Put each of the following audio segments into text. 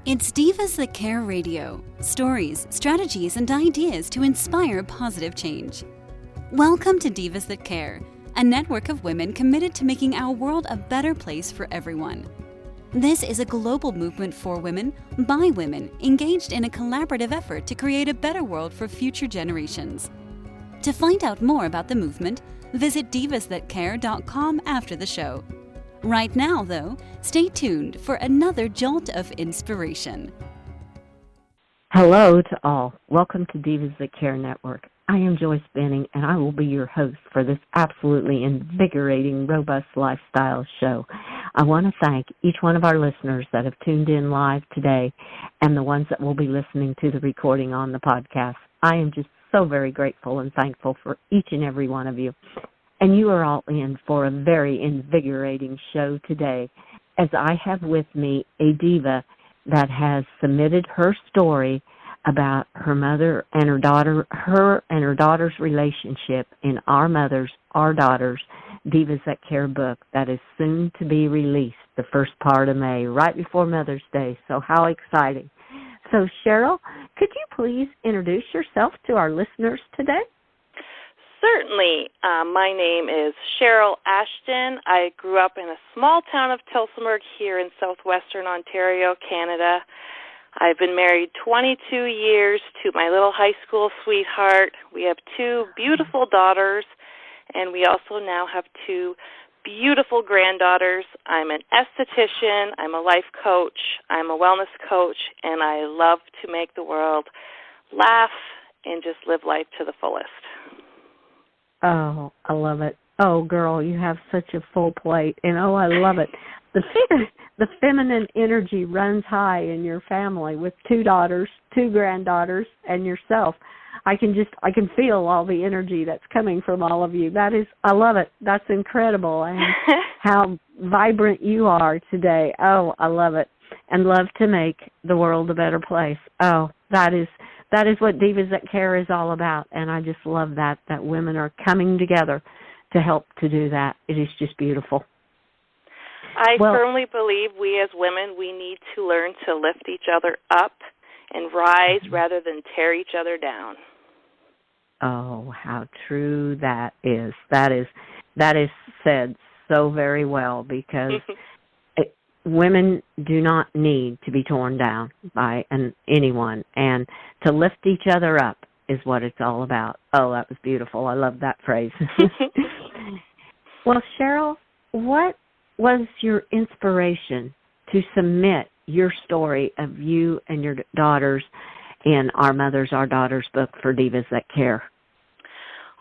It's Divas That Care Radio. Stories, strategies, and ideas to inspire positive change. Welcome to Divas That Care, a network of women committed to making our world a better place for everyone. This is a global movement for women, by women, engaged in a collaborative effort to create a better world for future generations. To find out more about the movement, visit divasthatcare.com after the show. Right now, though, stay tuned for another jolt of inspiration. Hello to all. Welcome to Divas That Care Network. I am Joyce Benning, and I will be your host for this absolutely invigorating, robust lifestyle show. I want to thank each one of our listeners that have tuned in live today and the ones that will be listening to the recording on the podcast. I am just so very grateful and thankful for each and every one of you. And you are all in for a very invigorating show today, as I have with me a diva that has submitted her story about her mother and her daughter, her and her daughter's relationship in Our Mothers, Our Daughters, Divas That Care book that is soon to be released the first part of May, right before Mother's Day. So how exciting. So Cheryl, could you please introduce yourself to our listeners today? Certainly. My name is Cheryl Ashton. I grew up in a small town of Tillsonburg here in southwestern Ontario, Canada. I've been married 22 years to my little high school sweetheart. We have two beautiful daughters, and we also now have two beautiful granddaughters. I'm an esthetician, I'm a life coach, I'm a wellness coach, and I love to make the world laugh and just live life to the fullest. Oh, I love it. Oh, girl, you have such a full plate, and oh, I love it. The feminine energy runs high in your family with two daughters, two granddaughters, and yourself. I can feel all the energy that's coming from all of you. I love it. That's incredible, and how vibrant you are today. Oh, I love it, and love to make the world a better place. Oh, that is what Divas That Care is all about, and I just love that women are coming together to help to do that. It is just beautiful. I firmly believe we as women, we need to learn to lift each other up and rise rather than tear each other down. Oh, how true that is. That is said so very well, because women do not need to be torn down by anyone, and to lift each other up is what it's all about. Oh, that was beautiful. I love that phrase. Well, Cheryl, what was your inspiration to submit your story of you and your daughters in Our Mothers, Our Daughters book for Divas That Care?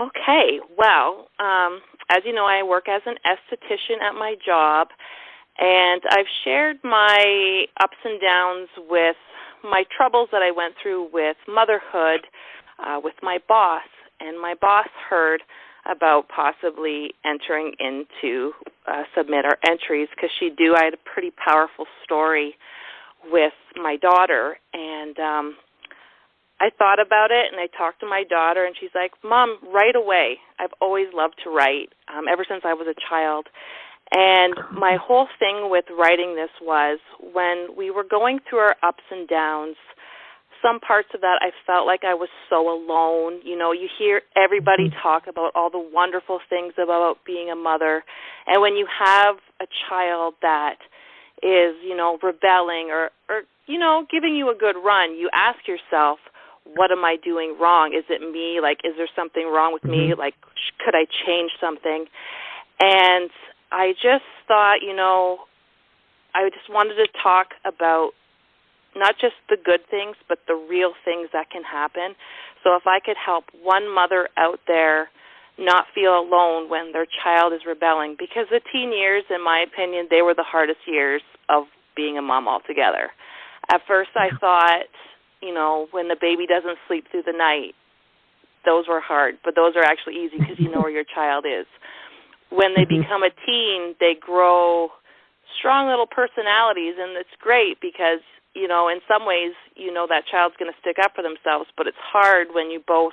Okay, well, as you know, I work as an esthetician at my job, and I've shared my ups and downs with my troubles that I went through with motherhood with my boss. And my boss heard about possibly entering into submit our entries, because I had a pretty powerful story with my daughter. And I thought about it, and I talked to my daughter, and she's like, "Mom, right away. I've always loved to write, ever since I was a child." And my whole thing with writing this was, when we were going through our ups and downs, some parts of that I felt like I was so alone. You know, you hear everybody talk about all the wonderful things about being a mother, and when you have a child that is, rebelling or giving you a good run, you ask yourself, what am I doing wrong? Is it me? Like, is there something wrong with me? Like, could I change something? And I just thought, I just wanted to talk about not just the good things, but the real things that can happen. So if I could help one mother out there not feel alone when their child is rebelling, because the teen years, in my opinion, they were the hardest years of being a mom altogether. At first I thought, when the baby doesn't sleep through the night, those were hard, but those are actually easy because you know where your child is. When they become a teen, they grow strong little personalities, and it's great because, in some ways, that child's going to stick up for themselves, but it's hard when you both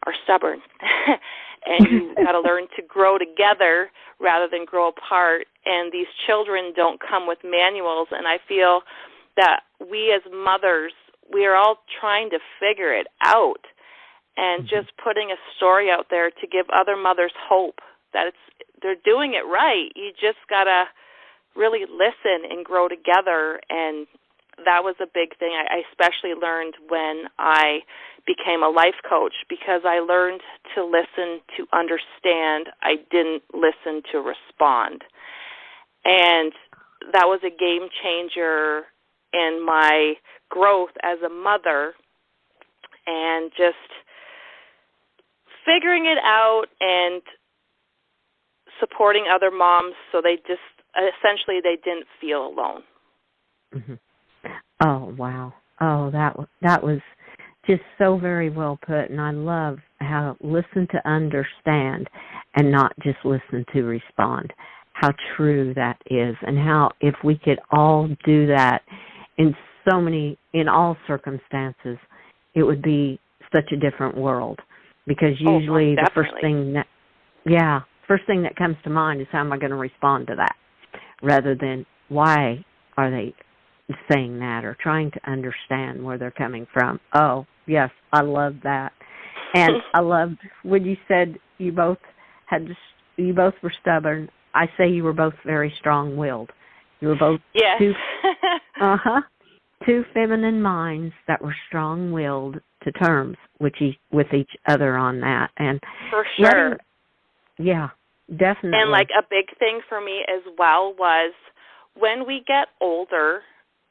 are stubborn. And you got to learn to grow together rather than grow apart. And these children don't come with manuals, and I feel that we as mothers, we are all trying to figure it out, and just putting a story out there to give other mothers hope that they're doing it right. You just got to really listen and grow together, and that was a big thing I especially learned when I became a life coach, because I learned to listen to understand. I didn't listen to respond. And that was a game changer in my growth as a mother, and just figuring it out and supporting other moms so they just essentially they didn't feel alone. Mm-hmm. Oh, wow. Oh, that was just so very well put, and I love how listen to understand and not just listen to respond, how true that is, and how if we could all do that in all circumstances, it would be such a different world, because usually the first thing that comes to mind is how am I going to respond to that, rather than why are they saying that, or trying to understand where they're coming from. Oh, yes, I love that. And I loved when you said you both were stubborn. I say you were both very strong-willed. You were both two feminine minds that were strong-willed to terms with each other on that. And for sure. Yeah, definitely. And like a big thing for me as well was when we get older,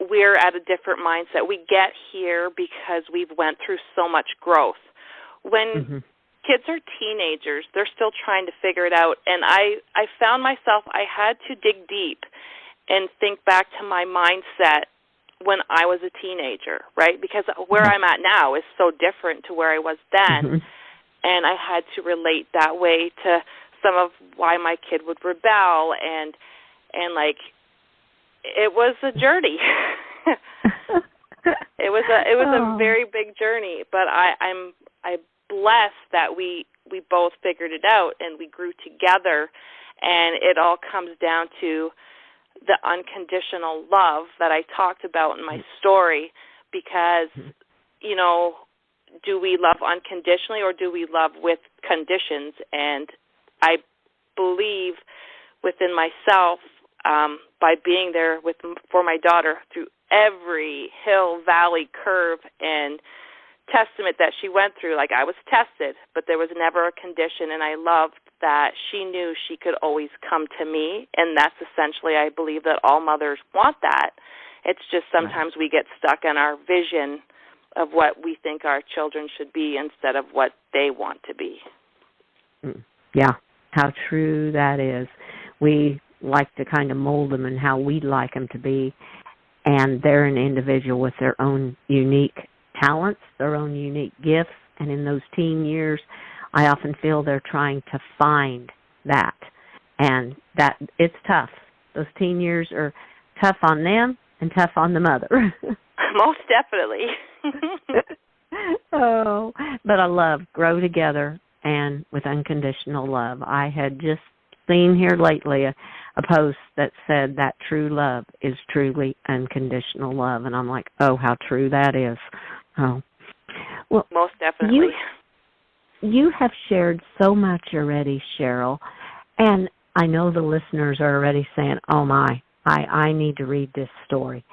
we're at a different mindset. We get here because we've went through so much growth. When kids are teenagers, they're still trying to figure it out. And I found myself, I had to dig deep and think back to my mindset when I was a teenager, right? Because where I'm at now is so different to where I was then. And I had to relate that way to some of why my kid would rebel, and like, it was a journey. It was a very big journey, but I'm blessed that we both figured it out and we grew together, and it all comes down to the unconditional love that I talked about in my story, because, you know, do we love unconditionally or do we love with conditions? And I believe within myself, by being there for my daughter through every hill, valley, curve, and testament that she went through. Like, I was tested, but there was never a condition, and I loved that she knew she could always come to me, and that's essentially, I believe, that all mothers want that. It's just sometimes we get stuck in our vision of what we think our children should be instead of what they want to be. Yeah, how true that is. We like to kind of mold them and how we'd like them to be, and they're an individual with their own unique talents, their own unique gifts, and in those teen years, I often feel they're trying to find that, and that it's tough. Those teen years are tough on them and tough on the mother. Most definitely. Oh, but I love grow together and with unconditional love. I had just seen here lately a post that said that true love is truly unconditional love, and I'm like, oh, how true that is. Oh, well, most definitely. You have shared so much already, Cheryl, and I know the listeners are already saying, oh my, I need to read this story.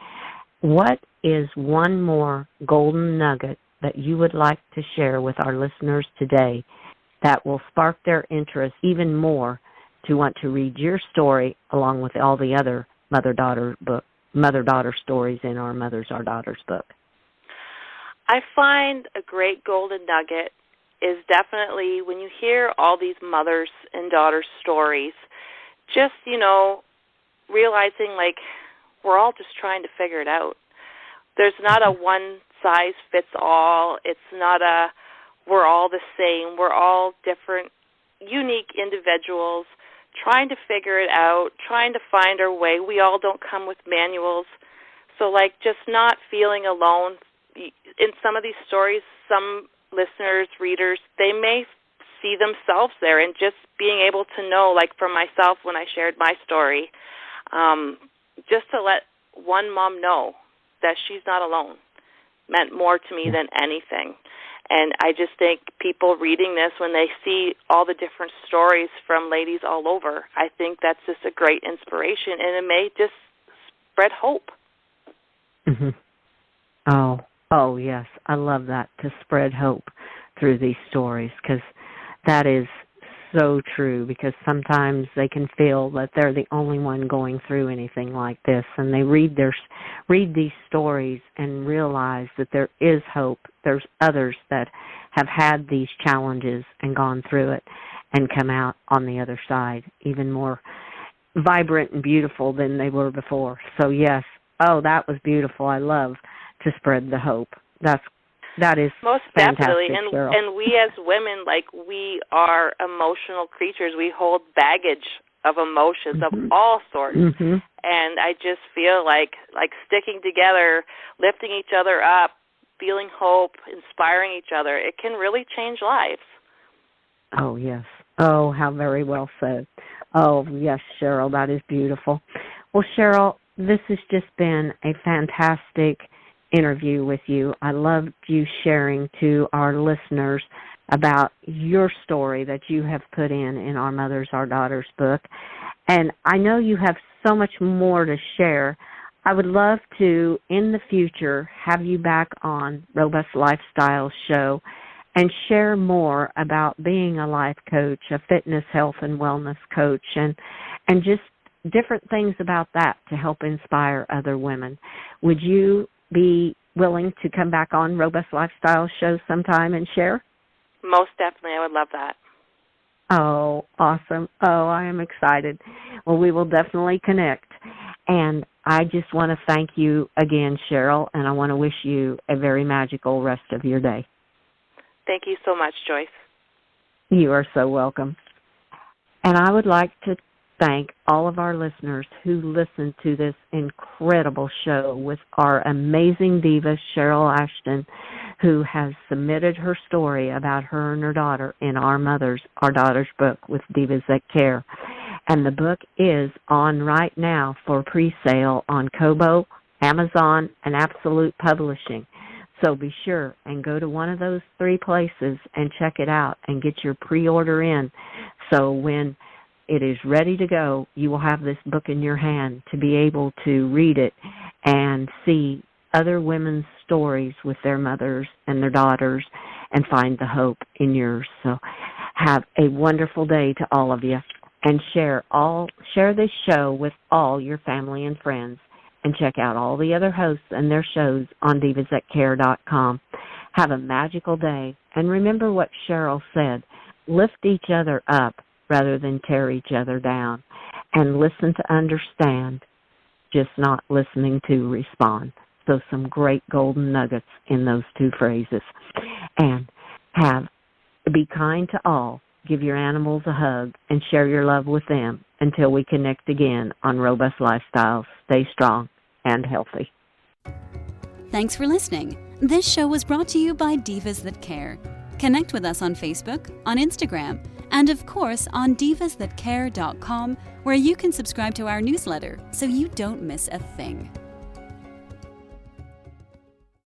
What is one more golden nugget that you would like to share with our listeners today that will spark their interest even more to want to read your story along with all the other mother-daughter stories in our Mothers Are Daughters book? I find a great golden nugget is definitely when you hear all these mothers and daughters stories, just, you know, realizing like we're all just trying to figure it out. There's not a one-size-fits-all. It's not a we're all the same. We're all different, unique individuals trying to figure it out, trying to find our way. We all don't come with manuals. So, like, just not feeling alone. In some of these stories, some listeners, readers, they may see themselves there, and just being able to know, like for myself when I shared my story, just to let one mom know that she's not alone meant more to me than anything. And I just think people reading this, when they see all the different stories from ladies all over, I think that's just a great inspiration, and it may just spread hope. Mm-hmm. Oh, yes. I love that, to spread hope through these stories, because that is so true, because sometimes they can feel that they're the only one going through anything like this, and they read these stories and realize that there is hope. There's others that have had these challenges and gone through it and come out on the other side even more vibrant and beautiful than they were before. So yes, that was beautiful. I love to spread the hope. That is most fantastic, definitely, Cheryl. and we as women, we are emotional creatures. We hold baggage of emotions of all sorts, and I just feel like sticking together, lifting each other up, feeling hope, inspiring each other, it can really change lives. Oh, yes. Oh, how very well said. Oh, yes, Cheryl, that is beautiful. Well, Cheryl, this has just been a fantastic interview with you. I loved you sharing to our listeners about your story that you have put in Our Mothers, Our Daughters book. And I know you have so much more to share. I would love to, in the future, have you back on Robust Lifestyle Show and share more about being a life coach, a fitness, health, and wellness coach, and just different things about that to help inspire other women. Would you be willing to come back on Robust Lifestyle Show sometime and share? Most definitely. I would love that. Oh, awesome. Oh, I am excited. Well, we will definitely connect. And I just want to thank you again, Cheryl, and I want to wish you a very magical rest of your day. Thank you so much, Joyce. You are so welcome. And I would like to thank all of our listeners who listened to this incredible show with our amazing diva, Cheryl Ashton, who has submitted her story about her and her daughter in Our Mothers, Our Daughters book with Divas That Care. And the book is on right now for pre-sale on Kobo, Amazon, and Absolute Publishing. So be sure and go to one of those 3 places and check it out and get your pre-order in. So when it is ready to go, you will have this book in your hand to be able to read it and see other women's stories with their mothers and their daughters and find the hope in yours. So have a wonderful day to all of you, and share this show with all your family and friends, and check out all the other hosts and their shows on divasthatcare.com. Have a magical day, and remember what Cheryl said, lift each other up rather than tear each other down, and listen to understand, just not listening to respond. So some great golden nuggets in those 2 phrases. And be kind to all, give your animals a hug, and share your love with them until we connect again on Robust Lifestyles. Stay strong and healthy. Thanks for listening. This show was brought to you by Divas That Care. Connect with us on Facebook, on Instagram, and of course on divasthatcare.com, where you can subscribe to our newsletter so you don't miss a thing.